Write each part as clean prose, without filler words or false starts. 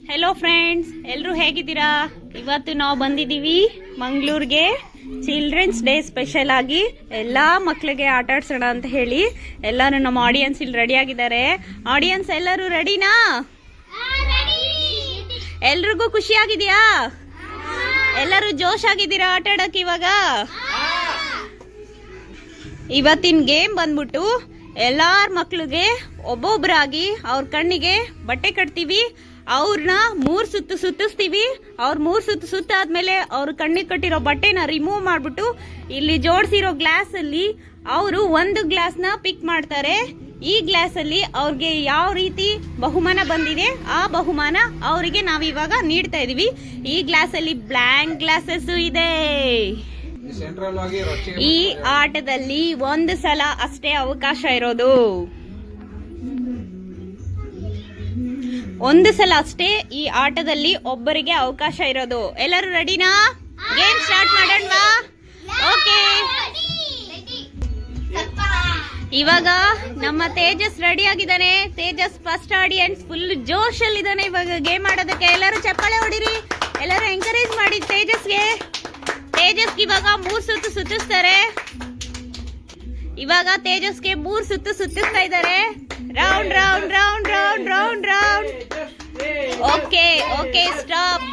Hello friends, ಎಲ್ಲರೂ ಹೇಗಿದ್ದೀರಾ? ಇವತ್ತು ನಾವು ಬಂದಿದ್ದೀವಿ ಮಂಗಳೂರಿಗೆ ಚಿಲ್ಡ್ರನ್ಸ್ ಡೇ ಸ್ಪೆಷಲ್ ಆಗಿ ಎಲ್ಲಾ ಮಕ್ಕಳಿಗೆ ಆಟ ಆಡ್ಸೋಣ ಅಂತ ಹೇಳಿ. ಎಲ್ಲರೂ ನಮ್ಮ ಆಡಿಯನ್ಸ್ ಇಲ್ಲಿ ರೆಡಿ ಆಗಿದ್ದಾರೆ. ಆಡಿಯನ್ಸ್ ಎಲ್ಲರೂ ರೆಡಿನಾ? ಎಲ್ರಿಗೂ ಖುಷಿ ಆಗಿದೆಯಾ? ಎಲ್ಲರೂ ಜೋಶ್ ಆಗಿದ್ದೀರಾ ಆಟ ಆಡಕ್ಕೆ? ಇವಾಗ ಇವತ್ತಿನ ಗೇಮ್ ಬಂದ್ಬಿಟ್ಟು ಎಲ್ಲಾರ ಮಕ್ಳಿಗೆ ಒಬ್ಬೊಬ್ಬರಾಗಿ ಅವ್ರ ಕಣ್ಣಿಗೆ ಬಟ್ಟೆ ಕಟ್ತೀವಿ. ಅವ್ರನ್ನ 3 ಸುತ್ತು ಸುತ್ತಿಸ್ತೀವಿ. ಅವ್ರ 3 ಸುತ್ತು ಸುತ್ತಾದ್ಮೇಲೆ ಅವ್ರ ಕಣ್ಣಿಗೆ ಕಟ್ಟಿರೋ ಬಟ್ಟೆನ ರಿಮೂವ್ ಮಾಡ್ಬಿಟ್ಟು ಇಲ್ಲಿ ಜೋಡಿಸಿರೋ ಗ್ಲಾಸ್ ಅಲ್ಲಿ ಅವರು ಒಂದು ಗ್ಲಾಸ್ ನ ಪಿಕ್ ಮಾಡ್ತಾರೆ. ಈ ಗ್ಲಾಸ್ ಅಲ್ಲಿ ಅವ್ರಿಗೆ ಯಾವ ರೀತಿ ಬಹುಮಾನ ಬಂದಿದೆ ಆ ಬಹುಮಾನ ಅವರಿಗೆ ನಾವಿವಾಗ ನೀಡ್ತಾ ಇದೀವಿ. ಈ ಗ್ಲಾಸ್ ಅಲ್ಲಿ ಬ್ಲಾಂಕ್ ಗ್ಲಾಸಸ್ ಇದೆ. ಈ ಆಟದಲ್ಲಿ ಒಂದು ಸಲ ಅಷ್ಟೇ ಅವಕಾಶ ಇರೋದು. ಒಂದು ಸಲ ಅಷ್ಟೇ ಈ ಆಟದಲ್ಲಿ ಒಬ್ಬರಿಗೆ ಅವಕಾಶ ಇರೋದು. ಎಲ್ಲರೂ ರೆಡಿನಾ? Game start ಮಾಡೋಣವಾ? ಓಕೆ, ಇವಾಗ ನಮ್ಮ ತೇಜಸ್ ರೆಡಿ ಆಗಿದ್ದಾನೆ. ತೇಜಸ್ ಫಸ್ಟ್ ಆಡಿಯನ್ಸ್, ಫುಲ್ ಜೋಶ್ ಅಲ್ಲಿ ಇದ್ದಾನೆ ಇವಾಗ ಗೇಮ್ ಆಡೋದಕ್ಕೆ. ಎಲ್ಲರೂ ಚಪ್ಪಾಳೆ ಹೊಡಿರಿ, ಎಲ್ಲರೂ ಎಂಕರೇಜ್ ಮಾಡಿ ತೇಜಸ್ಗೆ. ತೇಜಸ್ಗೆ ಇವಾಗ 3 ಸುತ್ತು ಸುತ್ತಿಸ್ತಾರೆ. ಇವಾಗ ತೇಜಸ್ಗೆ 3 ಸುತ್ತು ಸುತ್ತಿಸ್ತಾ ಇದ್ದಾರೆ. Round round round round round round. Okay okay, stop.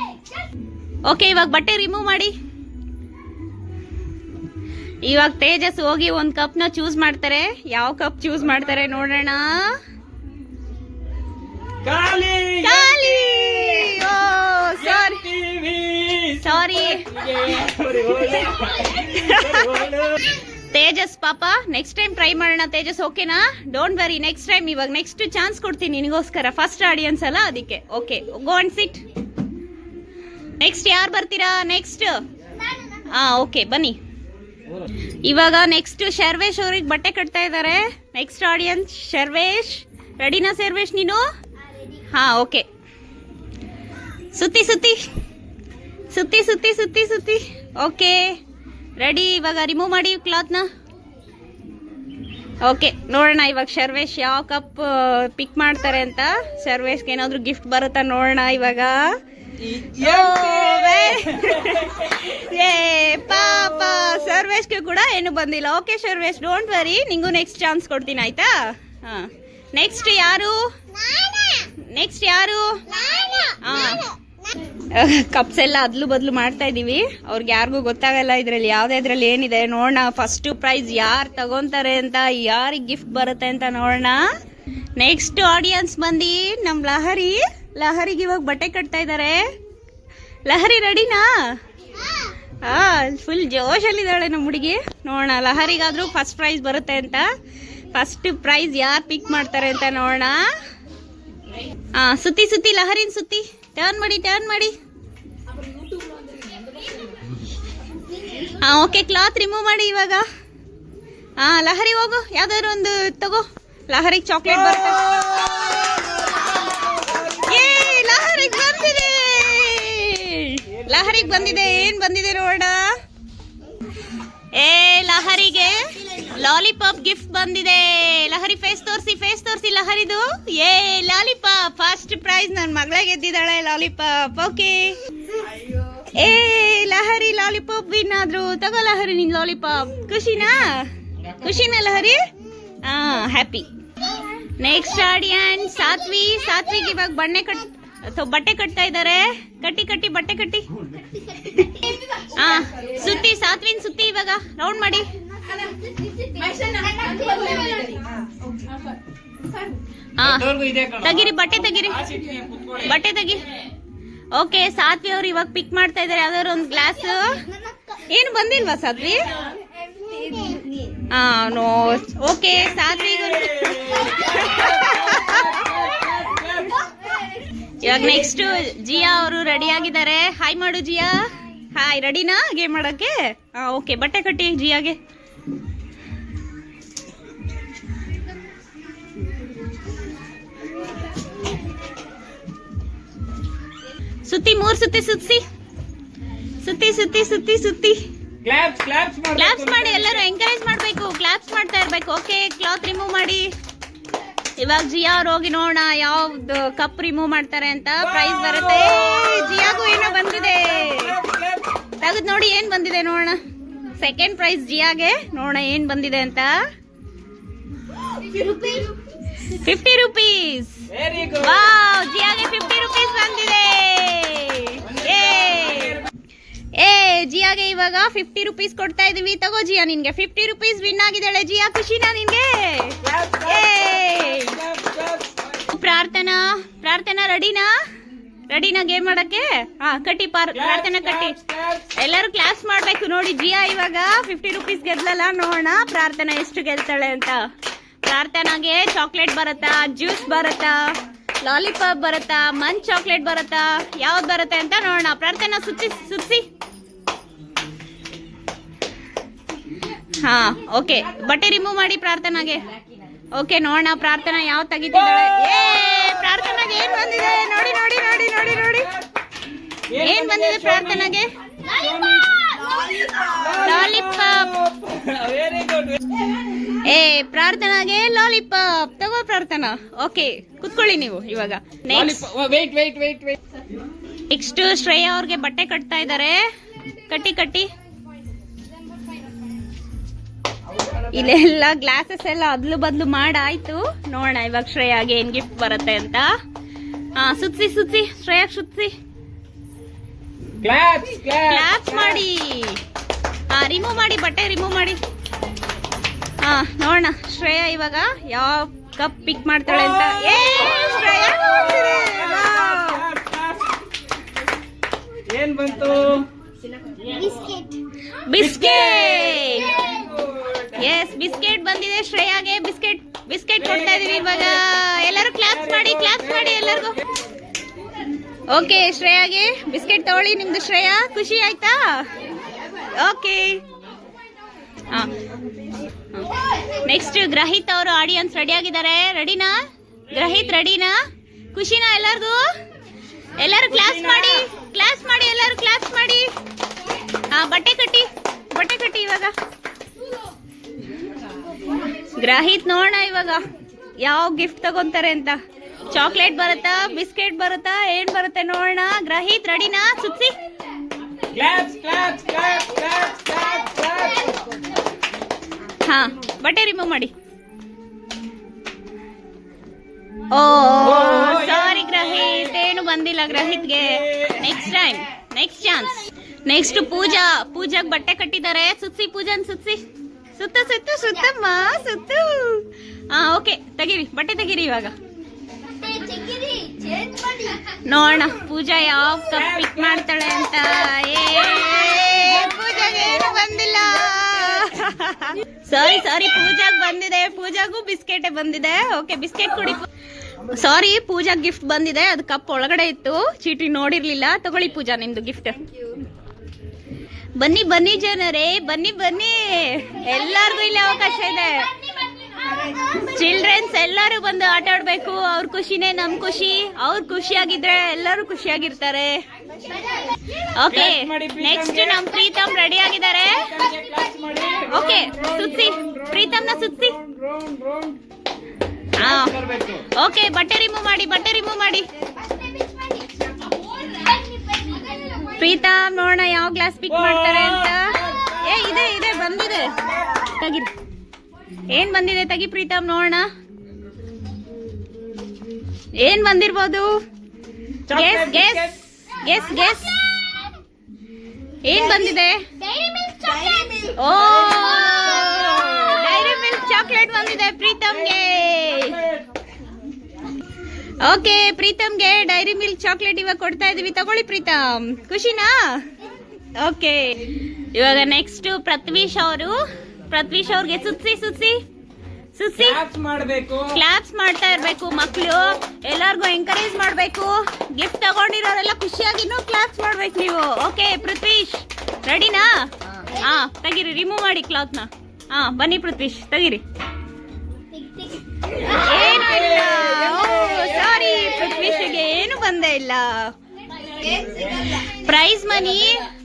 Okay, ಇವಾಗ ಬಟ್ಟೆ ರಿಮೂವ್ ಮಾಡಿ. ಇವಾಗ ತೇಜಸ್ ಹೋಗಿ ಒಂದ್ ಕಪ್ ನ ಚೂಸ್ ಮಾಡ್ತಾರೆ. ಯಾವ ಕಪ್ ಚೂಸ್ ಮಾಡ್ತಾರೆ ನೋಡೋಣ. ಖಾಲಿ. ಓ ಸಾರಿ ತೇಜಸ್ ಪಾಪ, ನೆಕ್ಸ್ಟ್ ಟೈಮ್ ಟ್ರೈ ಮಾಡೋಣ. ತೇಜಸ್ ಓಕೆನಾ? Don't worry, next time. ಇವಾಗ ನೆಕ್ಸ್ಟ್ ಚಾನ್ಸ್ ಕೊಡ್ತೀನಿ ನಿನಗೋಸ್ಕರ. ಫಸ್ಟ್ ಆಡಿಯನ್ಸ್ ಅಲ್ಲ ಅದಕ್ಕೆ. Okay, go and sit. Next ಯಾರು ಬರ್ತೀರಾ? ನೆಕ್ಸ್ಟ್ ಓಕೆ, ಬನ್ನಿ. ಇವಾಗ ನೆಕ್ಸ್ಟ್ ಶರ್ವೇಶ್ ಅವ್ರಿಗೆ ಬಟ್ಟೆ ಕಟ್ತಾ ಇದ್ದಾರೆ. Next audience Sharvesh. ರೆಡಿನಾ ಶರ್ವೇಶ್ ನೀನು? ಓಕೆ. ಸುತ್ತಿ ಸುತ್ತಿ ಸುತ್ತಿ ಸುತ್ತಿ ಸುತ್ತಿ ಸುತ್ತಿ. Okay, ready. ಇವಾಗ ರಿಮೂವ್ ಮಾಡಿ ಕ್ಲಾತ್ನ. ಓಕೆ, ನೋಡೋಣ ಇವಾಗ ಶರ್ವೇಶ್ ಯಾವ ಕಪ್ ಪಿಕ್ ಮಾಡ್ತಾರೆ ಅಂತ. ಶರ್ವೇಶ್ಗೆ ಏನಾದ್ರು ಗಿಫ್ಟ್ ಬರುತ್ತಾ ನೋಡೋಣ ಇವಾಗ. ಪಾಪ ಶರ್ವೇಶ್ಗೆ ಕೂಡ ಏನು ಬಂದಿಲ್ಲ. ಓಕೆ ಶರ್ವೇಶ್, ಡೋಂಟ್ ವರಿ, ನಿಂಗೂ ನೆಕ್ಸ್ಟ್ ಚಾನ್ಸ್ ಕೊಡ್ತೀನಿ ಆಯ್ತಾ? ನೆಕ್ಸ್ಟ್ ಯಾರು? ನೆಕ್ಸ್ಟ್ ಯಾರು? ಕಪ್ಸ್ ಎಲ್ಲ ಅದ್ಲು ಬದ್ಲು ಮಾಡ್ತಾ ಇದೀವಿ. ಅವ್ರಿಗೆ ಯಾರಿಗೂ ಗೊತ್ತಾಗಲ್ಲ ಇದ್ರಲ್ಲಿ ಯಾವ್ದಾದ್ರಲ್ಲಿ ಏನಿದೆ. ನೋಡೋಣ ಫಸ್ಟ್ ಪ್ರೈಸ್ ಯಾರು ತಗೊಂತಾರೆ ಅಂತ, ಯಾರಿಗೆ ಗಿಫ್ಟ್ ಬರುತ್ತೆ ಅಂತ ನೋಡೋಣ. ನೆಕ್ಸ್ಟ್ ಆಡಿಯನ್ಸ್ ಬಂದಿ ನಮ್ ಲಹರಿಗೆ ಇವಾಗ ಬಟ್ಟೆ ಕಟ್ತಾ ಇದಾರೆ. ಲಹರಿ ರೆಡಿನಾ? ಫುಲ್ ಜೋಶಲ್ಲಿದ್ದಾಳೆ ನಮ್ಮ ಹುಡುಗಿ. ನೋಡೋಣ ಲಹರಿಗಾದ್ರೂ ಫಸ್ಟ್ ಪ್ರೈಸ್ ಬರುತ್ತೆ ಅಂತ. ಫಸ್ಟ್ ಪ್ರೈಸ್ ಯಾರು ಪಿಕ್ ಮಾಡ್ತಾರೆ ಅಂತ ನೋಡೋಣ. ಸುತ್ತಿ ಸುತ್ತಿ ಲಹರಿನ್ ಸುತ್ತಿ. ಟರ್ನ್ ಮಾಡಿ. ಓಕೆ, ಕ್ಲಾತ್ ರಿಮೂವ್ ಮಾಡಿ ಇವಾಗ. ಲಹರಿ ಹೋಗು, ಯಾವ್ದಾದ್ರು ಒಂದು ತಗೋ. ಲಹರಿಗೆ ಚಾಕ್ಲೇಟ್ ಬರುತ್ತೆ. ಲಹರಿಗೆ ಬಂದಿದೆ. ಏನ್ ಬಂದಿದೆ ನೋಡ. ಲಹರಿಗೆ ಲಾಲಿಪಾಪ್ ಗಿಫ್ಟ್ ಬಂದಿದೆ. ಲಹರಿ ಫೇಸ್ ತೋರಿಸಿ ಲಹರಿದು. Lollipop first prize. ನನ್ನ ಮಗಳೇ ಗೆದ್ದಿದ್ದಾಳೆ lollipop. Okay, Lahari lollipop win ಆದ್ರು. ತಗೋ ಲಹರಿ ನಿನ್ ಲಾಲಿಪಾಪ್. ಖುಷಿನಾ Lahari? Happy. Next audience Satvik ಇವಾಗ ಬಟ್ಟೆ ಕಟ್ತಾ ಇದ್ದಾರೆ. ಕಟ್ಟಿ ಬಟ್ಟೆ ಕಟ್ಟಿ. ಸುತ್ತಿ ಸಾತ್ವಿನ್ ಸುತ್ತಿ. ಇವಾಗ ರೌಂಡ್ ಮಾಡಿ. ತೆಗಿರಿ ಬಟ್ಟೆ ತೆಗಿ. ಓಕೆ, ಸಾತ್ವಿ ಅವ್ರು ಇವಾಗ ಪಿಕ್ ಮಾಡ್ತಾ ಇದಾರೆ ಯಾವ್ದಾದ್ರು ಒಂದು ಗ್ಲಾಸ್. ಏನು ಬಂದಿಲ್ವಾ ಸಾತ್ವಿ? ನೋ. ಓಕೆ, ಸಾತ್ವಿ ಇವಾಗ ನೆಕ್ಸ್ಟ್ ಜಿಯಾ ಅವರು ರೆಡಿ ಆಗಿದ್ದಾರೆ. ಹಾಯ್ ಮಾಡು ಜಿಯಾ. ಹಾಯ್, ರೆಡಿನಾ ಗೇಮ್ ಮಾಡಕ್ಕೆ? ಓಕೆ, ಬಟ್ಟೆ ಕಟ್ಟಿ ಜಿಯಾಗೆ. ಸುತ್ತಿ 3 ಸುತ್ತಿ. ಕ್ಲಾಪ್ಸ್ ಮಾಡಿ. ಎಲ್ಲರೂ ಎಂಕರೇಜ್ ಮಾಡ್ಬೇಕು, ಕ್ಲಾಪ್ಸ್ ಮಾಡ್ತಾ ಇರ್ಬೇಕು. ಓಕೆ, ಕ್ಲಾತ್ ರಿಮೂವ್ ಮಾಡಿ. ಇವಾಗ ಜಿಯಾ ಅವ್ರು ಹೋಗಿ ನೋಡೋಣ ಯಾವ್ದು ಕಪ್ ರಿಮೂವ್ ಮಾಡ್ತಾರೆ ಅಂತ. ಪ್ರೈಸ್ ಬರುತ್ತೆ. ಜಿಯಾಗೂ ಏನೋ ಬಂದಿದೆ, ತೆಗೆದು ನೋಡಿ ಏನ್ ಬಂದಿದೆ ನೋಡೋಣ. ಸೆಕೆಂಡ್ ಪ್ರೈಸ್ ಜಿಯಾಗೆ, ನೋಡೋಣ ಏನ್ ಬಂದಿದೆ ಅಂತ. 50 ರೂಪೀಸ್. ವಾವ್, ಜಿಯಾಗೆ 50 ರೂಪೀಸ್ ಬಂದಿದೆ. ಜಿಯಾಗೆ ಇವಾಗ 50 ರೂಪೀಸ್ ಕೊಡ್ತಾ ಇದೀವಿ. ತಗೋ ಜಿಯಾ, ನಿನ್ಗೆ 50 ರೂಪೀಸ್ ವಿನ್ ಆಗಿದ್ದಾಳೆ. ಜಿಯಾ, ಖುಷಿನಾ ನಿನ್ಗೆ? ಪ್ರಾರ್ಥನಾ ರೆಡಿನಾ ಗೇಮ್ ಮಾಡಕ್ಕೆ? ಕಟ್ಟಿ ಪ್ರಾರ್ಥನಾ ಕಟ್ಟಿ. ಎಲ್ಲರೂ ಕ್ಲಾಸ್ ಮಾಡ್ಬೇಕು ನೋಡಿ. ಜಿಯಾ ಇವಾಗ 50 ರೂಪೀಸ್ ಗೆದ್ಲಲ್ಲ, ನೋಡೋಣ ಪ್ರಾರ್ಥನಾ ಎಷ್ಟು ಗೆಲ್ತಾಳೆ ಅಂತ. ಪ್ರಾರ್ಥನಾಗೆ ಚಾಕ್ಲೇಟ್ ಬರುತ್ತಾ, ಜ್ಯೂಸ್ ಬರುತ್ತಾ, ಲಾಲಿಪಾಪ್ ಬರುತ್ತಾ, ಮಂಚ್ ಚಾಕ್ಲೇಟ್ ಬರುತ್ತಾ, ಯಾವ್ದು ಬರುತ್ತೆ ಅಂತ ನೋಡೋಣ. ಪ್ರಾರ್ಥನಾ ಸುತ್ಸಿ. ಹಾ, ಓಕೆ. ಬಟ್ಟೆ ರಿಮೂವ್ ಮಾಡಿ ಪ್ರಾರ್ಥನಾಗೆ. ಓಕೆ, ನೋಡೋಣ ಪ್ರಾರ್ಥನಾ ಯಾವ ತೆಗಿತಿದ್ದಾಳೆ. ಪ್ರಾರ್ಥನಾಗೆ ಏನ್ ಬಂದಿದೆ ನೋಡಿ. ಏನ್ ಬಂದಿದೆ ಪ್ರಾರ್ಥನಾಗೆ? ಲಾಲಿಪಾಪ್. ಪ್ರಾರ್ಥನಾಗೆ ಲಾಲಿಪಾಪ್. ತಗೋ ಪ್ರಾರ್ಥನಾ. ಓಕೆ, ಕುತ್ಕೊಳ್ಳಿ ನೀವು ಇವಾಗ. ನೆಕ್ಸ್ಟ್ ಶ್ರೇಯಾ ಅವ್ರಿಗೆ ಬಟ್ಟೆ ಕಟ್ತಾ ಇದ್ದಾರೆ. ಕಟ್ಟಿ. ಇಲ್ಲೆಲ್ಲ ಗ್ಲಾಸಸ್ ಎಲ್ಲ ಅದ್ಲು ಬದ್ಲು ಮಾಡಾಯ್ತು. ನೋಡೋಣ ಇವಾಗ ಶ್ರೇಯಾಗೆ ಏನ್ ಗಿಫ್ಟ್ ಬರುತ್ತೆ ಅಂತ. ಸುತ್ಸಿ ಶ್ರೇಯಾ, ಸುತ್ಸಿ. ಕ್ಲಾಪ್ಸ್ ಮಾಡಿ. ರಿಮೂವ್ ಮಾಡಿ, ಬಟ್ಟೆ ರಿಮೂವ್ ಮಾಡಿ. ನೋಡೋಣ ಶ್ರೇಯಾ ಇವಾಗ ಯಾವ ಕಪ್ ಪಿಕ್ ಮಾಡ್ತಾಳೆ ಅಂತ. ಶ್ರೇಯಾ ಏನ್ ಬಂತು? ಬಿಸ್ಕೆಟ್. ಎಸ್, ಬಿಸ್ಕೆಟ್ ಬಂದಿದೆ ಶ್ರೇಯಾಗೆ. ಬಿಸ್ಕೆಟ್ ಕೊಡ್ತಾ ಇದೀವಿ ಇವಾಗ. ಎಲ್ಲರೂ ಕ್ಲಾಪ್ಸ್ ಮಾಡಿ ಎಲ್ಲರಿಗೂ. ಓಕೆ, ಶ್ರೇಯಾಗೆ ಬಿಸ್ಕೆಟ್ ತಗೊಳ್ಳಿ. ನಿಮ್ದು ಶ್ರೇಯಾ, ಖುಷಿ ಆಯ್ತಾ? ಓಕೆ. ನೆಕ್ಸ್ಟ್ ಗ್ರಹಿತ್ ಅವರು ಆಡಿಯನ್ಸ್ ರೆಡಿ ಆಗಿದ್ದಾರೆ. ರೆಡಿನಾ ಗ್ರಹಿತ್? ರೆಡಿನಾ? ಖುಷಿನಾ ಎಲ್ಲರಿಗೂ? ಎಲ್ಲರೂ ಕ್ಲಾಸ್ ಮಾಡಿ ಎಲ್ಲರೂ ಕ್ಲಾಸ್ ಮಾಡಿ. ಬಟ್ಟೆ ಕಟ್ಟಿ ಇವಾಗ. ಗ್ರಹಿತ್ ನೋಡೋಣ ಇವಾಗ ಯಾವ ಗಿಫ್ಟ್ ತಗೊಂತಾರೆ ಅಂತ. ಚಾಕ್ಲೇಟ್ ಬರುತ್ತಾ, ಬಿಸ್ಕೆಟ್ ಬರುತ್ತಾ, ಏನ್ ಬರುತ್ತೆ ನೋಡೋಣ. ಗ್ರಹಿತ್ ರೆಡಿನಾ? ಸುತ್ಸಿ. ಬಟ್ಟೆ ರಿಮೂವ್ ಮಾಡಿ. ಸಾರಿ ಗ್ರಹಿತ್, ಏನು ಬಂದಿಲ್ಲ ಗ್ರಹಿತ್ಗೆ. Next chance. ನೆಕ್ಸ್ಟ್ ಪೂಜಾಗ್ ಬಟ್ಟೆ ಕಟ್ಟಿದ್ದಾರೆ. ಸುತ್ಸಿ ಪೂಜನ್, ಸುತ್ಸಿ. ಸುತ್ತಮ್ಮ. ಓಕೆ, ತೆಗೀರಿ, ಬಟ್ಟೆ ತೆಗೀರಿ ಇವಾಗ. ನೋಡೋಣ ಪೂಜಾ ಯಾವ ಕಪ್ ಪಿಕ್ ಮಾಡ್ತಾಳೆ ಅಂತ. ಪೂಜಾಗೆ ಏನು ಬಂದಿಲ್ಲ. ಸಾರಿ ಪೂಜಾಗ್ ಬಂದಿದೆ. ಪೂಜಾಗೂ ಬಿಸ್ಕೆಟ್ ಬಂದಿದೆ. ಓಕೆ, ಬಿಸ್ಕೆಟ್ ಕೊಡಿ. ಸಾರಿ, ಪೂಜಾ ಗಿಫ್ಟ್ ಬಂದಿದೆ. ಅದು ಕಪ್ ಒಳಗಡೆ ಇತ್ತು, ಚೀಟಿ ನೋಡಿರ್ಲಿಲ್ಲ. ತಗೊಳ್ಳಿ ಪೂಜಾ, ನಿಮ್ದು ಗಿಫ್ಟ್. ಬನ್ನಿ ಜನರೇ, ಬನ್ನಿ. ಎಲ್ಲಾರ್ಗು ಇಲ್ಲಿ ಅವಕಾಶ ಇದೆ. ಚಿಲ್ಡ್ರನ್ಸ್ ಎಲ್ಲರೂ ಬಂದು ಆಟ ಆಡ್ಬೇಕು. ಅವ್ರ ಖುಷಿನೇ ನಮ್ ಖುಷಿ. ಅವ್ರು ಖುಷಿಯಾಗಿದ್ರೆ ಎಲ್ಲರೂ ಖುಷಿಯಾಗಿರ್ತಾರೆ. ಓಕೆ, ನೆಕ್ಸ್ಟ್ ನಮ್ ಪ್ರೀತಮ್ ರೆಡಿ ಆಗಿದ್ದಾರೆ. ಓಕೆ, ಸುತ್ಸಿ ಪ್ರೀತಮ್ನ, ಸುತ್ಸಿ. ಓಕೆ, ಬಟ್ಟೆ ರಿಮೂವ್ ಮಾಡಿ. ಪ್ರೀತಮ್ ನೋಡೋಣ ಯಾವ ಗ್ಲಾಸ್ ಪಿಕ್ ಮಾಡ್ತಾರೆ ಅಂತ. ಇದೆ ಬಂದಿದೆ, ತೆಗಿರಿ. ಏನ್ ಬಂದಿದೆ ತೆಗಿ ಪ್ರೀತಮ್, ನೋಡೋಣ ಏನ್ ಬಂದಿರ್ಬೋದು. ಗೆಸ್ ಏನ್ ಬಂದಿದೆ? ಓ, ಡೈರಿ ಮಿಲ್ಕ್ ಚಾಕ್ಲೇಟ್ ಬಂದಿದೆ ಪ್ರೀತಮ್ಗೆ. ಓಕೆ, ಪ್ರೀತಮ್ಗೆ ಡೈರಿ ಮಿಲ್ಕ್ ಚಾಕ್ಲೇಟ್ ಇವಾಗ ಕೊಡ್ತಾ ಇದೀವಿ. ತಗೊಳ್ಳಿ ಪ್ರೀತಮ್, ಖುಷಿನಾ? ಓಕೆ, ಇವಾಗ ನೆಕ್ಸ್ಟ್ ಪ್ರತ್ವೀಶ್ ಅವ್ರಿಗೆ ಸುತ್ಸಿ ಕ್ಲಾಪ್ಸ್ ಮಾಡ್ತಾ ಇರ್ಬೇಕು ಮಕ್ಳು. ಎಲ್ಲಾರ್ಗು ಎಂಕರೇಜ್ ಮಾಡ್ಬೇಕು. ಗಿಫ್ಟ್ ತಗೊಂಡಿರೋರೆಲ್ಲ ಖುಷಿಯಾಗಿ ಕ್ಲಾಪ್ಸ್ ಮಾಡ್ಬೇಕು ನೀವು. ಓಕೆ ಪೃಥ್ವೀಶ್, ರೆಡಿನಾ? ತೆಗಿರಿ, ರಿಮೂವ್ ಮಾಡಿ ಕ್ಲಾತ್ ನ. ಬನ್ನಿ ಪೃಥ್ವೀಶ್, ತೆಗಿರಿ. ಏನು ಇಲ್ಲ. ಸಾರಿ, ಪೃಥ್ವೀಶ್ಗೆ ಏನು ಬಂದೇ ಇಲ್ಲ. ಪ್ರೈಸ್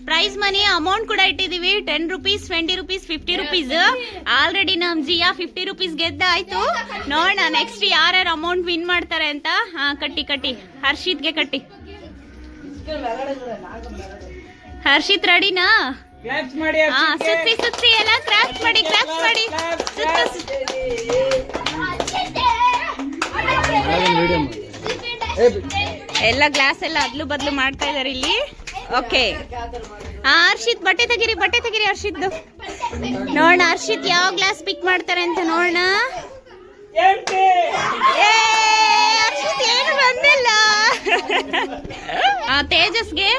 ಪ್ರೈಸ್ ಮನಿ ಅಮೌಂಟ್ ಕೂಡ ಇಟ್ಟಿದೀವಿ 10 rupees 20 rupees 50 rupees. ಆಲ್ರೆಡಿ ನಮ್ ಜಿಯಾ 50 rupees ಗೆದ್ದ ಆಯ್ತು. ನೋಡೋಣ ನೆಕ್ಸ್ಟ್ ಯಾರ್ಯಾರು ಅಮೌಂಟ್ ವಿನ್ ಮಾಡ್ತಾರೆ ಅಂತ. ಹಾ ಕಟ್ಟಿ ಹರ್ಷಿತ್ಗೆ ಕಟ್ಟಿ. ಹರ್ಷಿತ್ ರೆಡಿನಾ? ಸುತ್ತಿ ಎಲ್ಲ ಕ್ರಾಫ್ಟ್ ಮಾಡಿ ಎಲ್ಲ ಗ್ಲಾಸ್ ಎಲ್ಲ ಅದ್ಲು ಬದ್ಲು ಮಾಡ್ತಾ ಇದಾರೆ ಇಲ್ಲಿ. ಓಕೆ ಹರ್ಷಿತ್ ಬಟ್ಟೆ ತೆಗಿರಿ ಹರ್ಷಿತ್ ನೋಡೋಣ ಹರ್ಷಿತ್ ಯಾವ ಗ್ಲಾಸ್ ಪಿಕ್ ಮಾಡ್ತಾರೆ ಅಂತ ನೋಡೋಣ. ಹರ್ಷಿತ್ ಏನು ಬಂದಿಲ್ಲ. ತೇಜಸ್ಗೆ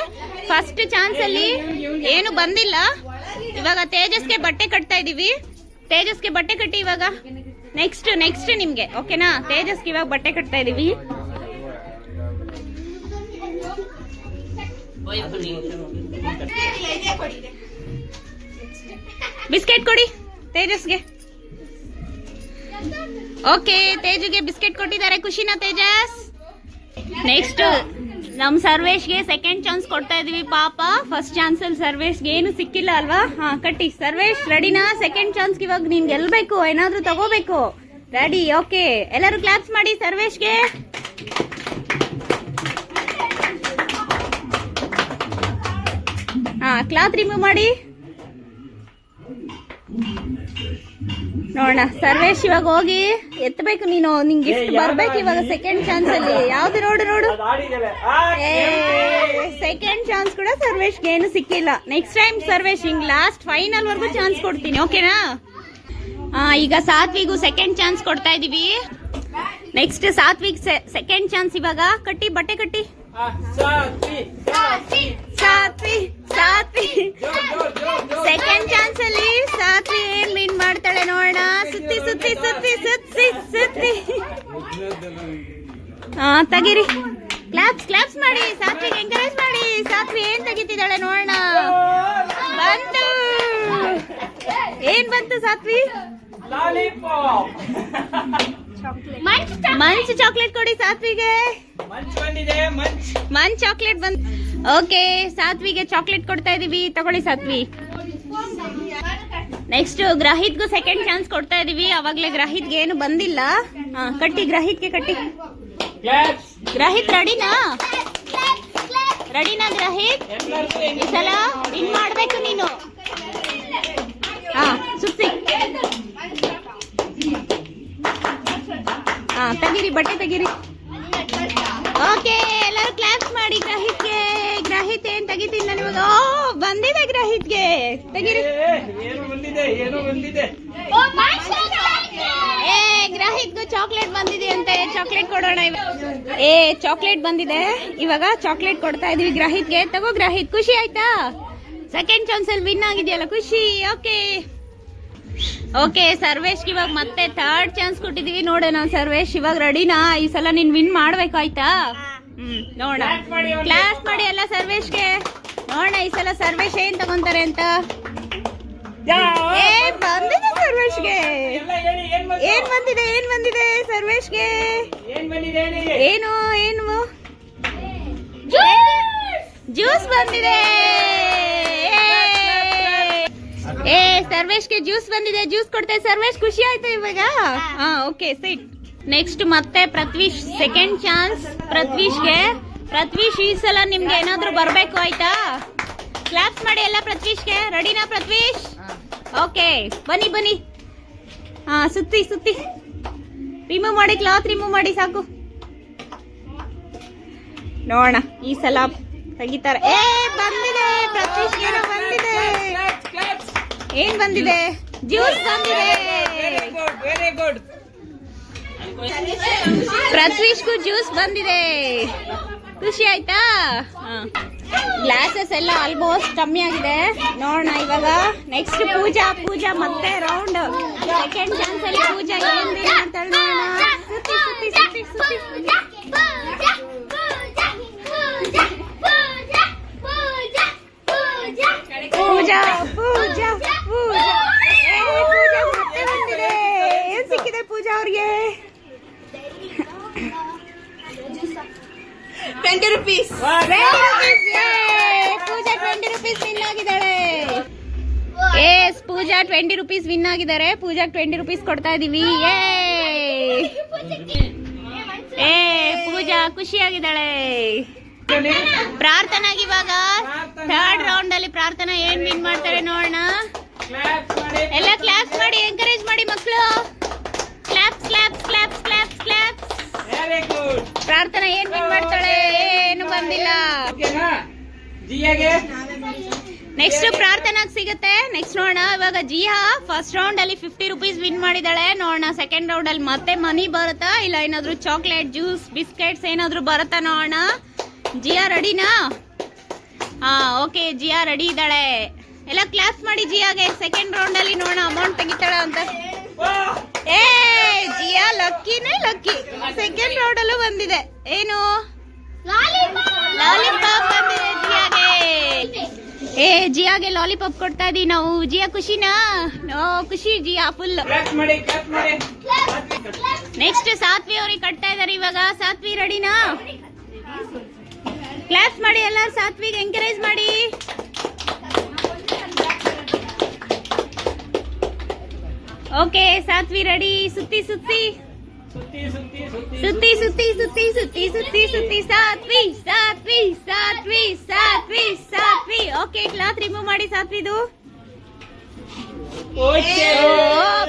ಫಸ್ಟ್ ಚಾನ್ಸ್ ಅಲ್ಲಿ ಏನು ಬಂದಿಲ್ಲ. ಇವಾಗ ತೇಜಸ್ಗೆ ಬಟ್ಟೆ ಕಟ್ತಾ ಇದೀವಿ. ತೇಜಸ್ಗೆ ಬಟ್ಟೆ ಕಟ್ಟಿ ಇವಾಗ. ನೆಕ್ಸ್ಟ್ ನಿಮ್ಗೆ ಓಕೆನಾ? ತೇಜಸ್ಗೆ ಇವಾಗ ಬಟ್ಟೆ ಕಟ್ತಾ ಇದೀವಿ. ಬಿಸ್ಕೆಟ್ ಕೊಡಿ ತೇಜಸ್ಗೆ. ಓಕೆ ತೇಜುಗೆ ಬಿಸ್ಕೆಟ್ ಕೊಟ್ಟಿದ್ದಾರೆ. ಖುಷಿನಾ ತೇಜಸ್? ನೆಕ್ಸ್ಟ್ ನಮ್ ಸರ್ವೇಶ್ಗೆ ಸೆಕೆಂಡ್ ಚಾನ್ಸ್ ಕೊಡ್ತಾ ಇದೀವಿ. ಪಾಪ ಫಸ್ಟ್ ಚಾನ್ಸ್ ಅಲ್ಲಿ ಸರ್ವೇಶ್ಗೆ ಏನು ಸಿಕ್ಕಿಲ್ಲ ಅಲ್ವಾ? ಹಾ ಕಟ್ಟಿ. ಸರ್ವೇಶ್ ರೆಡಿನಾ? ಸೆಕೆಂಡ್ ಚಾನ್ಸ್ ಇವಾಗ ನೀನ್ ಗೆಲ್ಬೇಕು, ಏನಾದ್ರೂ ತಗೋಬೇಕು. ರೆಡಿ? ಓಕೆ ಎಲ್ಲರೂ ಕ್ಲಾಪ್ಸ್ ಮಾಡಿ ಸರ್ವೇಶ್ಗೆ. ಹಾ ಕ್ಲಾತ್ ರಿಮೂವ್ ಮಾಡಿ. ನೋಡೋಣ ಸರ್ವೇಶ್ ಇವಾಗ ಹೋಗಿ ಎತ್ತಬೇಕು. ನೀನು ನಿಂಗೆ ಗಿಫ್ಟ್ ಬರ್ಬೇಕು ಇವಾಗ ಸೆಕೆಂಡ್ ಚಾನ್ಸ್ ಅಲ್ಲಿ. ಯಾವ್ದು ನೋಡು ಸೆಕೆಂಡ್ ಚಾನ್ಸ್ ಕೂಡ ಸರ್ವೇಶ್ಗೆ ಏನು ಸಿಕ್ಕಿಲ್ಲ. ನೆಕ್ಸ್ಟ್ ಟೈಮ್ ಸರ್ವೇಶ್ ಹಿಂಗ್ ಲಾಸ್ಟ್ ಫೈನಲ್ ವರ್ಗು ಚಾನ್ಸ್ ಕೊಡ್ತೀನಿ ಓಕೆನಾ? ಈಗ ಸಾತ್ವಿಗೂ ಸೆಕೆಂಡ್ ಚಾನ್ಸ್ ಕೊಡ್ತಾ ಇದೀವಿ. ನೆಕ್ಸ್ಟ್ ಸಾತ್ವಿಕ್ ಸೆಕೆಂಡ್ ಚಾನ್ಸ್ ಇವಾಗ. ಕಟ್ಟಿ ಬಟ್ಟೆ ಕಟ್ಟಿ. ಸಾತ್ವಿ ಸೆಕೆಂಡ್ ಚಾನ್ಸ್ ಅಲ್ಲಿ ಸಾತ್ವಿ ಏನ್ ವಿನ್ ಮಾಡ್ತಾಳೆ ನೋಡೋಣ. ಸುತ್ತಿ ತೆಗಿರಿ. ಕ್ಲಾಪ್ಸ್ ಮಾಡಿ ಸಾತ್ವಿಗೆ ಎಂಕರೇಜ್ ಮಾಡಿ. ಸಾತ್ವಿ ಏನ್ ತೆಗಿತಿದ್ದಾಳೆ ನೋಡೋಣ. ಏನ್ ಬಂತು ಸಾತ್ವಿ? ಮಂಚ್ ಚಾಕ್ಲೇಟ್ ಕೊಡಿ ಸಾತ್ವಿಗೆ. ಮಂಚ್ ಚಾಕ್ಲೇಟ್ ಬಂದ್. ಓಕೆ ಸಾತ್ವಿಗೆ ಚಾಕ್ಲೇಟ್ ಕೊಡ್ತಾ ಇದೀವಿ. ತಗೊಳ್ಳಿ ಸಾತ್ವಿ. ನೆಕ್ಸ್ಟ್ ಗ್ರಹಿತ್ಗೂ ಸೆಕೆಂಡ್ ಚಾನ್ಸ್ ಕೊಡ್ತಾ ಇದೀವಿ. ಅವಾಗ್ಲೇ ಗ್ರಹಿತ್ಗೆ ಏನು ಬಂದಿಲ್ಲ. ಕಟ್ಟಿ ಗ್ರಹಿತ್ಗೆ ಕಟ್ಟಿ. ಗ್ರಹಿತ್ ರೆಡಿನಾ ಗ್ರಹಿತ್? ಈ ಸಲ ವಿನ್ ಮಾಡ್ಬೇಕು ನೀನು. ಸುತ್ತಿ ತೆಗೀರಿ ಬಟ್ಟೆ ತೆಗೀರಿ. ಓಕೆ ಎಲ್ಲರೂ ಕ್ಲಾಪ್ಸ್ ಮಾಡಿ ಗ್ರಹಿತ್ಗೆ. ಗ್ರಹಿತ್ ಏನ್ ತೆಗಿತಿಲ್ಲ ನಿಮಗೆ? ಬಂದಿದೆ ಗ್ರಹಿತ್ಗೆ. ತೆಗೀರಿ. ಗ್ರಹಿತ್ಗೂ ಚಾಕ್ಲೇಟ್ ಬಂದಿದೆ ಅಂತೆ. ಚಾಕ್ಲೇಟ್ ಕೊಡೋಣ. ಚಾಕ್ಲೇಟ್ ಬಂದಿದೆ ಇವಾಗ. ಚಾಕ್ಲೇಟ್ ಕೊಡ್ತಾ ಇದೀವಿ ಗ್ರಹಿತ್ಗೆ. ತಗೋ ಗ್ರಹಿತ್. ಖುಷಿ ಆಯ್ತಾ? ಸೆಕೆಂಡ್ ಚಾನ್ಸ್ ಅಲ್ಲಿ ವಿನ್ ಆಗಿದೆಯಲ್ಲ, ಖುಷಿ. ಓಕೆ ಸರ್ವೇಶ್ಗೆ ಇವಾಗ ಮತ್ತೆ ಥರ್ಡ್ ಚಾನ್ಸ್ ಕೊಟ್ಟಿದೀವಿ. ನೋಡೋಣ ಸರ್ವೇಶ್ ಇವಾಗ ರೆಡಿನಾ? ಈ ಸಲ ನೀನ್ ವಿನ್ ಮಾಡ್ಬೇಕು ಆಯ್ತಾ? ನೋಡೋಣ ಕ್ಲಾಸ್ ಮಾಡಿ ಎಲ್ಲ ಸರ್ವೇಶ್ಗೆ. ನೋಡೋಣ ಈ ಸಲ ಸರ್ವೇಶ್ ಏನ್ ತಗೊಂತಾರೆ ಅಂತ. ಬಂದಿದೆ ಸರ್ವೇಶ್ಗೆ. ಏನ್ ಬಂದಿದೆ ಸರ್ವೇಶ್ಗೆ? ಏನು ಜ್ಯೂಸ್ ಬಂದಿದೆ. ಸರ್ವೇಶ್ಗೆ ಜ್ಯೂಸ್ ಬಂದಿದೆ. ಜ್ಯೂಸ್ ಕೊಡ್ತೇವೆ ಸರ್ವೇಶ್. ಖುಷಿ ಆಯ್ತು ಇವಾಗ? ಓಕೆ ಸಿಟ್. ನೆಕ್ಸ್ಟ್ ಮತ್ತೆ ಪ್ರತ್ವೀಶ್ ಸೆಕೆಂಡ್ ಚಾನ್ಸ್. ಪ್ರತ್ವೀಶ್ಗೆ. ಪ್ರತ್ವೀಶ್ ಈ ಸಲ ನಿಮ್ಗೆ ಏನಾದ್ರೂ ಬರ್ಬೇಕು ಆಯ್ತಾ? ಕ್ಲಾಪ್ಸ್ ಮಾಡಿ ಎಲ್ಲ ಪ್ರತ್ವೀಶ್ಗೆ. ರೆಡಿನಾ ಪ್ರತ್ವೀಶ್? ಓಕೆ ಬನ್ನಿ. ಸುತ್ತಿ ರಿಮೂವ್ ಮಾಡಿ. ಕ್ಲಾತ್ ರಿಮೂವ್ ಮಾಡಿ ಸಾಕು. ನೋಡೋಣ ಈ ಸಲ ತೆಗಿತಾರೆ. ಬಂದಿದೆ ಪ್ರತ್ವೀಶ್ಗೆ. ಬಂದಿದೆ. ಏನ್ ಬಂದಿದೆ? ಜ್ಯೂಸ್ ಬಂದಿದೆ. Very good. ಪ್ರತ್ವೀಶ್ಗೂ ಜ್ಯೂಸ್ ಬಂದಿದೆ. ಖುಷಿ ಆಯ್ತಾ? ಗ್ಲಾಸಸ್ ಎಲ್ಲ ಆಲ್ಮೋಸ್ಟ್ ಕಮ್ಮಿ ಆಗಿದೆ. ನೋಡೋಣ ಇವಾಗ ನೆಕ್ಸ್ಟ್ ಪೂಜಾ ಮತ್ತೆ ರೌಂಡ್. ಸೆಕೆಂಡ್ ಚಾನ್ಸ್ ಅಲ್ಲಿ ಪೂಜಾ ಏನ್ ಮಾಡ್ತಾಳೆ ನೋಡೋಣ. ಸುತ್ತಿ ಪೂಜಾ ಮತ್ತೆ ಬಂದಿದೆ. ಏನ್ ಸಿಕ್ಕಿದೆ ಪೂಜಾ ಅವ್ರಿಗೆ? 20 rupees. ಪೂಜಾ 20 rupees ರುಪೀಸ್ ವಿನ್ ಆಗಿದ್ದಾಳೆ. ಏಸ್ ಪೂಜಾ 20 ರೂಪೀಸ್ ವಿನ್ ಆಗಿದ್ದಾರೆ. ಪೂಜಾ 20 ರೂಪೀಸ್ ಕೊಡ್ತಾ ಇದೀವಿ. ಏ ಪೂಜಾ ಖುಷಿಯಾಗಿದ್ದಾಳೆ. ಪ್ರಾರ್ಥನಾಗಿ ಇವಾಗ ಥರ್ಡ್ ರೌಂಡ್ ಅಲ್ಲಿ ಪ್ರಾರ್ಥನಾ ಏನ್ ವಿನ್ ಮಾಡ್ತಾರೆ ನೋಡೋಣ. ಎಲ್ಲ ಕ್ಲಾಪ್ಸ್ ಮಾಡಿ, ಎಂಕರೇಜ್ ಮಾಡಿ ಮಕ್ಕಳು. Claps claps claps claps claps. ಪ್ರಾರ್ಥನಾ ಏನ್ ವಿನ್ ಮಾಡ್ತಾಳೆ? ಏನು ಬಂದಿಲ್ಲ. ನೆಕ್ಸ್ಟ್ ಪ್ರಾರ್ಥನಾಗ್ ಸಿಗುತ್ತೆ. ನೆಕ್ಸ್ಟ್ ನೋಡೋಣ. ಇವಾಗ ಜಿಯಾ ಫಸ್ಟ್ ರೌಂಡ್ ಅಲ್ಲಿ 50 ರೂಪೀಸ್ ವಿನ್ ಮಾಡಿದಾಳೆ. ನೋಡೋಣ ಸೆಕೆಂಡ್ ರೌಂಡ್ ಅಲ್ಲಿ ಮತ್ತೆ ಮನಿ ಬರುತ್ತಾ ಇಲ್ಲ ಏನಾದ್ರು ಚಾಕ್ಲೇಟ್, ಜ್ಯೂಸ್, ಬಿಸ್ಕೆಟ್ಸ್ ಏನಾದ್ರು ಬರುತ್ತಾ ನೋಡೋಣ. ಜಿಯಾ ರೆಡಿನಾ? ಹಾ ಓಕೆ, ಜಿಯಾ ರೆಡಿ ಇದ್ದಾಳೆ. ಎಲ್ಲ ಕ್ಲಾಸ್ ಮಾಡಿ ಜಿಯಾಗೆ. ಸೆಕೆಂಡ್ ರೌಂಡ್ ಅಲ್ಲಿ ನೋಡೋಣ ಅಮೌಂಟ್ ತೆಗಿತಾಳ ಅಂತ. ಏ ಜಿಯಾ ಲಕ್ಕಿನೇ ಲಕ್ಕಿ. ಸೆಕೆಂಡ್ ರೌಂಡ್ ಅಲ್ಲೂ ಬಂದಿದೆ. ಏನು ಲಾಲಿಪಾಪ್ ಬಂದಿದೆ ಜಿಯಾಗೆ. ಏ ಜಿಯಾಗೆ ಲಾಲಿಪಾಪ್ ಕೊಡ್ತಾ ಇದೀವಿ ನಾವು. ಜಿಯಾ ಖುಷಿನಾ? ಖುಷಿ ಜಿಯಾ ಫುಲ್. ನೆಕ್ಸ್ಟ್ ಸಾತ್ವಿ ಅವ್ರಿಗೆ ಕಟ್ತಾ ಇದಾರೆ ಇವಾಗ. ಸಾತ್ವಿ ರೆಡಿನಾ? ಕ್ಲಾಸ್ ಮಾಡಿ ಎಲ್ಲರೂ. ಸಾತ್ವಿಗೆ ಎಂಕರೇಜ್ ಮಾಡಿ. Okay Satvi ready. ಸುತ್ತಿ ಸುತ್ತಿ ಸುತ್ತಿ ಸುತ್ತಿ ಸುತ್ತಿ ಸುತ್ತಿ ಸುತ್ತಿ ಸುತ್ತಿ. Satvi Satvi Satvi Satvi Satvi. Okay cloth remove ಮಾಡಿ ಸಾತ್ವಿದು.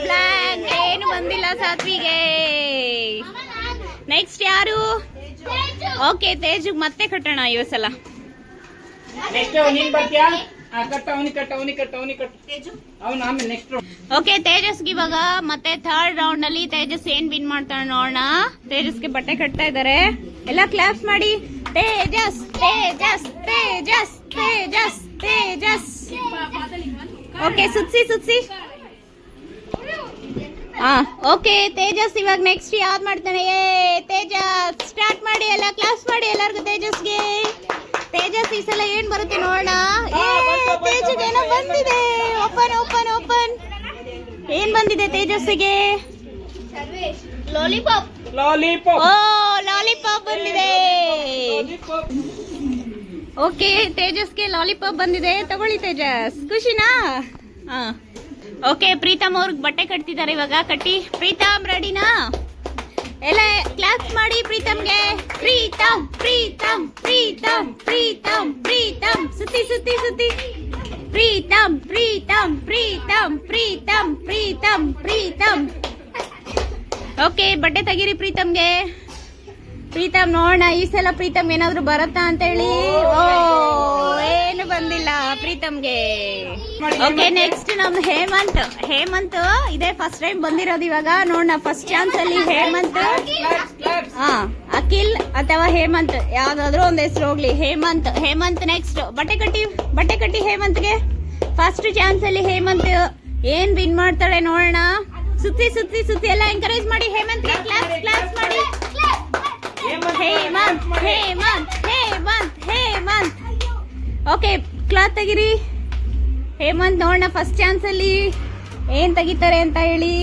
ಬ್ಲಾಕ್ ಏನು ಬಂದಿಲ್ಲ ಸಾತ್ವಿಗೆ. ನೆಕ್ಸ್ಟ್ ಯಾರು? ಓಕೆ ತೇಜು ಮತ್ತೆ ಕಟ್ಟೋಣ ಈ ಸಲ. ಓಕೆ ತೇಜಸ್ಗೆ ಇವಾಗ ಮತ್ತೆ ಥರ್ಡ್ ರೌಂಡ್ ಅಲ್ಲಿ ತೇಜಸ್ ಏನ್ ವಿನ್ ಮಾಡ್ತಾಳೆ ನೋಡೋಣ. ತೇಜಸ್ಗೆ ಬಟ್ಟೆ ಕಟ್ತಾ ಇದಾರೆ. ಎಲ್ಲ ಕ್ಲಾಪ್ಸ್ ಮಾಡಿ. ತೇಜಸ್ ತೇಜಸ್ ತೇಜಸ್ ತೇಜಸ್ ತೇಜಸ್. ಓಕೆ ಸುತ್ಸಿ ಸುತ್ಸಿ. ಓಕೆ ತೇಜಸ್ ಇವಾಗ ನೆಕ್ಸ್ಟ್ ಯಾವ್ದು ಮಾಡ್ತಾನೆ? ತೇಜಸ್ ಸ್ಟಾರ್ಟ್ ಮಾಡಿ. ಎಲ್ಲ ಕ್ಲಾಸ್ ಮಾಡಿ ಎಲ್ಲರಿಗೂ ತೇಜಸ್ಗೆ. ತೇಜಸ್ ಈ ಸಲ ಏನ್ ಬರುತ್ತೆ ನೋಡೋಣ. ತೇಜಸ್ಗೆ ಏನೋ ಬಂದಿದೆ. Open open open. ಏನ್ ಬಂದಿದೆ ತೇಜಸ್ಸಿಗೆ? ಲಾಲಿಪಾಪ್. ಲಾಲಿಪಾಪ್. ಓ ಲಾಲಿಪಾಪ್ ಬಂದಿದೆ. ಓಕೆ ತೇಜಸ್ಗೆ ಲಾಲಿಪಾಪ್ ಬಂದಿದೆ. ತಗೊಳ್ಳಿ ತೇಜಸ್. ಖುಷಿನಾ? ಓಕೆ ಪ್ರೀತಮ್ ಅವ್ರಿಗೆ ಬಟ್ಟೆ ಕಟ್ತಿದ್ದಾರೆ ಇವಾಗ. ಕಟ್ಟಿ. ಪ್ರೀತಮ್ ರೆಡಿನಾ? ಎಲ್ಲ ಕ್ಲಾಸ್ ಮಾಡಿ ಪ್ರೀತಮ್ಗೆ. ಪ್ರೀತಮ್ ಪ್ರೀತಮ್ ಪ್ರೀತಮ್ ಪ್ರೀತಮ್ ಪ್ರೀತಮ್. ಸುತ್ತಿ ಸುತ್ತಿ ಸುತ್ತಿ. ಪ್ರೀತಮ್ ಪ್ರೀತಮ್ ಪ್ರೀತಮ್ ಪ್ರೀತಮ್ ಪ್ರೀತಮ್ ಪ್ರೀತಮ್. ಓಕೆ ಬಟ್ಟೆ ತೆಗೀರಿ ಪ್ರೀತಮ್ಗೆ. ಪ್ರೀತಮ್ ನೋಡೋಣ ಈ ಸಲ ಪ್ರೀತಮ್ ಏನಾದ್ರು ಬರತ್ತಾ ಅಂತ ಹೇಳಿ. ಓ ಏನು ಬಂದಿಲ್ಲ ಪ್ರೀತಮ್ಗೆ. ಓಕೆ ನೆಕ್ಸ್ಟ್ ನಮ್ದು ಹೇಮಂತ್. ಹೇಮಂತ್ ಇದೇ ಫಸ್ಟ್ ಟೈಮ್ ಬಂದಿರೋದು ಇವಾಗ. ನೋಡೋಣ ಫಸ್ಟ್ ಚಾನ್ಸ್ ಅಲ್ಲಿ ಹೇಮಂತ್, ಅಖಿಲ್ ಅಥವಾ ಹೇಮಂತ್ ಯಾವ್ದಾದ್ರು ಒಂದ್ ಹೆಸರು ಹೋಗ್ಲಿ. ಹೇಮಂತ್. ಹೇಮಂತ್ ನೆಕ್ಸ್ಟ್. ಬಟ್ಟೆ ಕಟ್ಟಿ ಬಟ್ಟೆ ಕಟ್ಟಿ ಹೇಮಂತ್ಗೆ. ಫಸ್ಟ್ ಚಾನ್ಸ್ ಅಲ್ಲಿ ಹೇಮಂತ್ ಏನ್ ವಿನ್ ಮಾಡ್ತಾಳೆ ನೋಡೋಣ. ಸುತ್ತಿ ಸುತ್ತಿ ಸುತ್ತಿ. ಎಲ್ಲ ಎಂಕರೇಜ್ ಮಾಡಿ ಹೇಮಂತ್ಗೆ. ಕ್ಲಾಸ್ ಕ್ಲಾಸ್ ಮಾಡಿ. ಹೇಮಂತ್ ಹೇಮಂತ್ ಹೇಮಂತ್ ಹೇಮಂತ್. ಓಕೆ ಕ್ಲಾತ್ ತೆಗಿರಿ. ಹೇಮಂತ್ ನೋಡೋಣ ಫಸ್ಟ್ ಚಾನ್ಸ್ ಅಲ್ಲಿ ಏನ್ ತೆಗಿತಾರೆ ಅಂತ ಹೇಳಿ.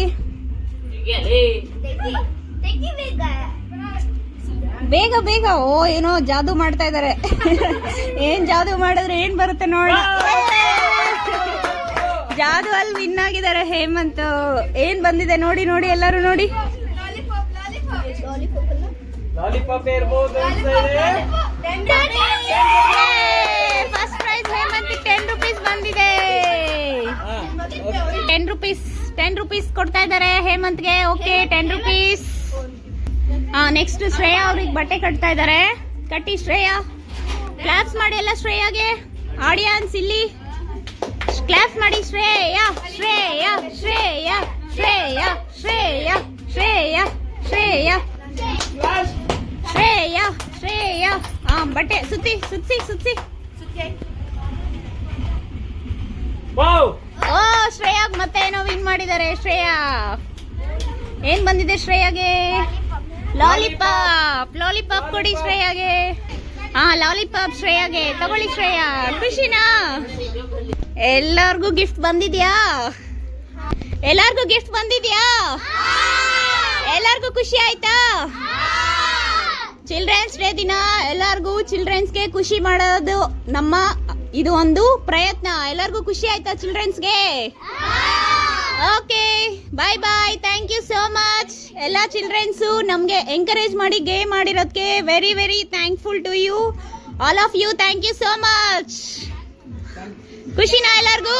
ಬೇಗ ಬೇಗ. ಓ ಏನೋ ಜಾದೂ ಮಾಡ್ತಾ ಇದಾರೆ. ಏನ್ ಜಾದೂ ಮಾಡಿದ್ರೆ ಏನ್ ಬರುತ್ತೆ ನೋಡೋಣ. ಜಾದೂ ಅಲ್ಲಿ ವಿನ್ ಆಗಿದ್ದಾರೆ ಹೇಮಂತ್. ಏನ್ ಬಂದಿದೆ ನೋಡಿ ನೋಡಿ ಎಲ್ಲರೂ ನೋಡಿ. ಲಾಲಿಪಾಪ್ ಇರಬಹುದು. ಫಸ್ಟ್ ಪ್ರೈಸ್ ಹೇಮಂತ್ 10 ರೂಪೀಸ್ ಬಂದಿದೆ. 10 ರೂಪೀಸ್ ಕೊಡ್ತಾ ಇದ್ದಾರೆ ಹೇಮಂತ್ಗೆ. Okay 10 rupees. ನೆಕ್ಸ್ಟ್ ಶ್ರೇಯಾ ಅವ್ರಿಗೆ ಬಟ್ಟೆ ಕಟ್ತಾ ಇದ್ದಾರೆ. ಕಟ್ಟಿ ಶ್ರೇಯಾ. ಕ್ಲಾಪ್ಸ್ ಮಾಡಿ ಎಲ್ಲ ಶ್ರೇಯಾಗೆ. ಆಡಿಯನ್ಸ್ ಇಲ್ಲಿ ಕ್ಲಾಪ್ಸ್ ಮಾಡಿ. ಶ್ರೇಯಾ ಶ್ರೇಯಾ ಶ್ರೇಯಾ ಶ್ರೇಯಾ ಶ್ರೇಯಾ ಶ್ರೇಯಾ ಶ್ರೇಯಾ ಶ್ರೇಯಾ ಶ್ರೇಯಾ. ಬಟ್ಟೆ ಸುತ್ತಿ ಸುತ್ತಿ ಸುತ್ತಿ. ಓ ಶ್ರೇಯಾಗ್ ಮತ್ತೆ ಏನೋ ವಿನ್ ಮಾಡಿದ್ದಾರೆ. ಶ್ರೇಯಾ ಏನ್ ಬಂದಿದೆ ಶ್ರೇಯಾಗೆ? ಲಾಲಿಪಾಪ್. ಲಾಲಿಪಾಪ್ ಕೊಡಿ ಶ್ರೇಯಾಗೆ. ಲಾಲಿಪಾಪ್ ಶ್ರೇಯಾಗೆ. ತಗೊಳ್ಳಿ ಶ್ರೇಯಾ. ಖುಷಿನಾ? ಎಲ್ಲಾರ್ಗೂ ಗಿಫ್ಟ್ ಬಂದಿದ್ಯಾ? ಎಲ್ಲಾರ್ಗೂ ಗಿಫ್ಟ್ ಬಂದಿದ್ಯಾ? ಎಲ್ಲಾರ್ಗೂ ಖುಷಿ ಆಯ್ತಾ? ಚಿಲ್ಡ್ರನ್ಸ್ ಡೇ ದಿನ ಎಲ್ಲಾರ್ಗೂ ಚಿಲ್ಡ್ರನ್ಸ್ಗೆ ಖುಷಿ ಮಾಡೋದು ನಮ್ಮ ಇದು ಒಂದು ಪ್ರಯತ್ನ. ಎಲ್ಲರಿಗೂ ಖುಷಿ ಆಯ್ತಾ ಚಿಲ್ಡ್ರನ್ಸ್ಗೆ? Okay, bye bye. Thank you so much ಎಲ್ಲ ಚಿಲ್ಡ್ರನ್ಸು ನಮಗೆ ಎಂಕರೇಜ್ ಮಾಡಿ ಗೇಮ್ ಮಾಡಿರೋದಕ್ಕೆ. Very very thankful to you all of you. Thank you so much. ಖುಷಿನಾ ಎಲ್ಲರಿಗೂ?